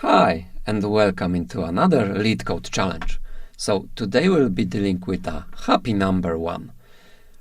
Hi, and welcome into another LEETCODE challenge. So today we'll be dealing with a happy number 1.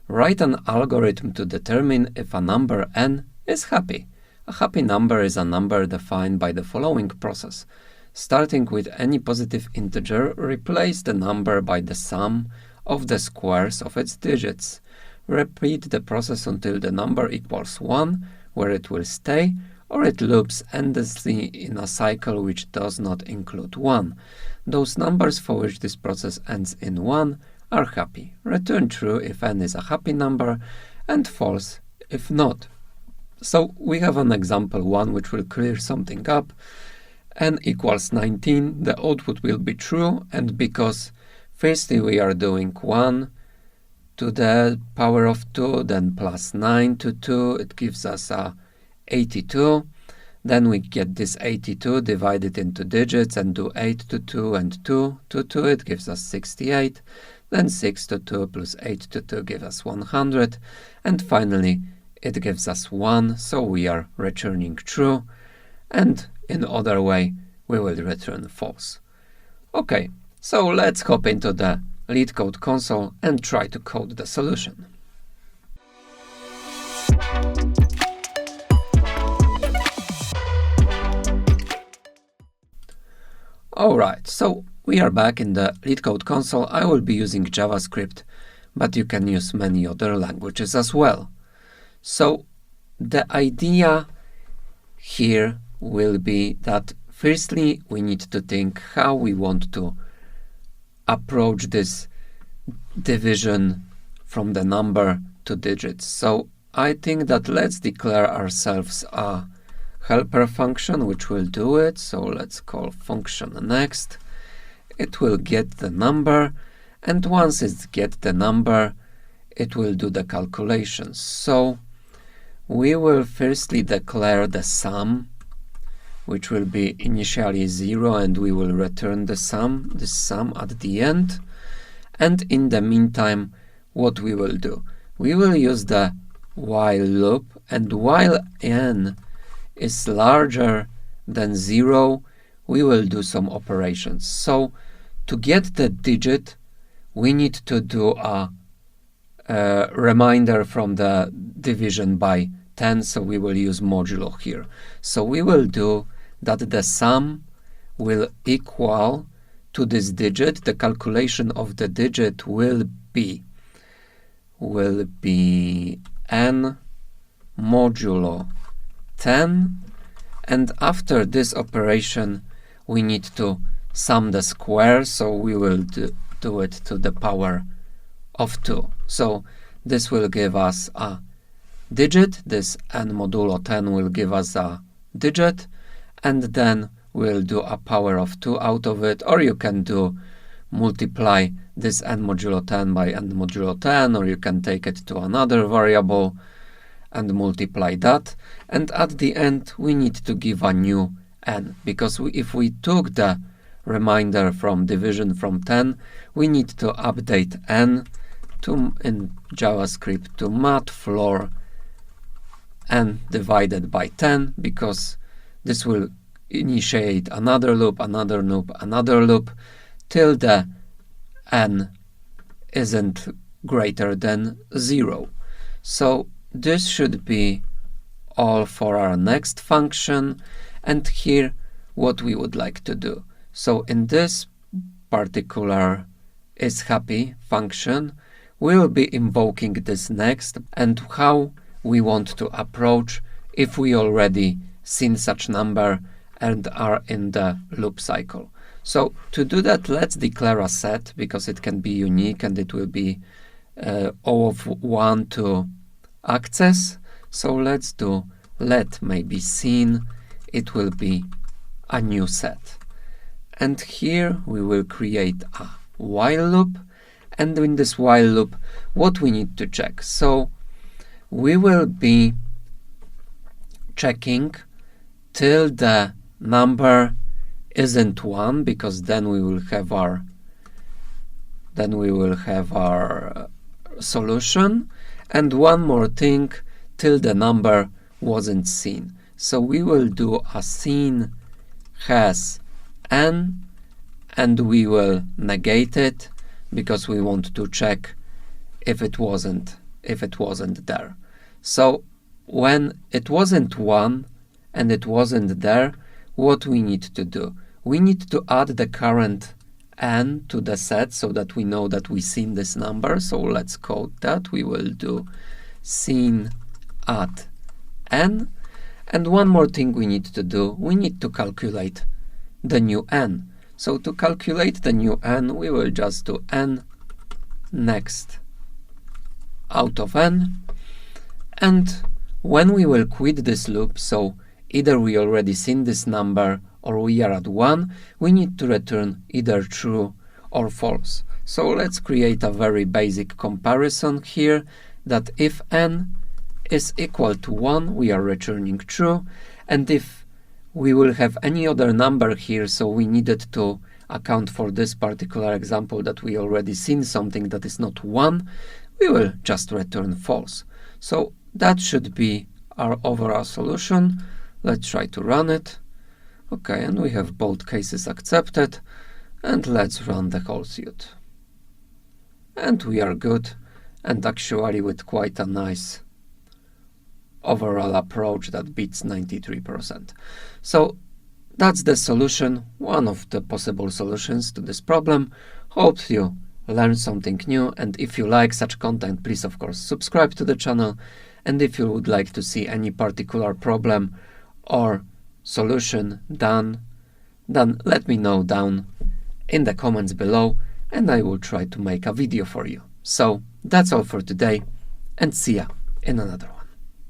Write an algorithm to determine if a number n is happy. A happy number is a number defined by the following process. Starting with any positive integer, replace the number by the sum of the squares of its digits. Repeat the process until the number equals 1, where it will stay, or it loops endlessly in a cycle which does not include 1. Those numbers for which this process ends in 1 are happy. Return true if n is a happy number and false if not. So we have an example 1 which will clear something up. N equals 19, the output will be true, and because firstly we are doing 1 to the power of 2, then plus 9 to 2, it gives us a 82. Then we get this 82 divided into digits and do 8 to 2 and 2 to 2, it gives us 68. Then 6 to 2 plus 8 to 2 gives us 100. And finally it gives us 1, so we are returning true. And in other way we will return false. Okay, so let's hop into the LeetCode console and try to code the solution. Alright, so we are back in the LeetCode console. I will be using JavaScript, but you can use many other languages as well. So the idea here will be that firstly we need to think how we want to approach this division from the number to digits. So I think that let's declare ourselves a helper function which will do it. So let's call function next. It will get the number, and once it gets the number it will do the calculations. So we will firstly declare the sum, which will be initially 0, and we will return this sum at the end. And in the meantime, what we will do? We will use the while loop, and while n is larger than 0, we will do some operations. So to get the digit, we need to do a reminder from the division by 10, so we will use modulo here. So we will do that the sum will equal to this digit. The calculation of the digit will be n modulo 10, and after this operation we need to sum the squares, so we will do it to the power of 2. So this will give us a digit, this n modulo 10 will give us a digit, and then we'll do a power of 2 out of it, or you can do multiply this n modulo 10 by n modulo 10, or you can take it to another variable and multiply that. And at the end we need to give a new n, because if we took the remainder from division from 10, we need to update n in JavaScript to matfloor n divided by 10, because this will initiate another loop, another loop, another loop, till the n isn't greater than 0. So this should be all for our next function. And here what we would like to do. So in this particular isHappy function, we'll be invoking this next, and how we want to approach if we already seen such number and are in the loop cycle. So to do that, let's declare a set, because it can be unique and it will be O of 1 to access. So let's do let may be seen. It will be a new set. And here we will create a while loop. And in this while loop, what we need to check? So we will be checking till the number isn't 1, because then we will have our solution. And one more thing, till the number wasn't seen. So we will do a seen has n, and we will negate it because we want to check if it wasn't there. So when it wasn't 1 and it wasn't there, what we need to do? We need to add the current n to the set so that we know that we've seen this number. So let's code that. We will do seen at n. And one more thing we need to do, we need to calculate the new n. So to calculate the new n, we will just do n next out of n. And when we will quit this loop, so either we already seen this number or we are at 1, we need to return either true or false. So let's create a very basic comparison here, that if n is equal to 1, we are returning true, and if we will have any other number here, so we needed to account for this particular example that we already seen something that is not 1, we will just return false. So that should be our overall solution. Let's try to run it. Okay, and we have both cases accepted, and let's run the whole suite. And we are good, and actually with quite a nice overall approach that beats 93%. So that's the solution, one of the possible solutions to this problem. Hope you learned something new, and if you like such content, please of course subscribe to the channel, and if you would like to see any particular problem or solution done, then let me know down in the comments below, and I will try to make a video for you. So that's all for today, and see ya in another one.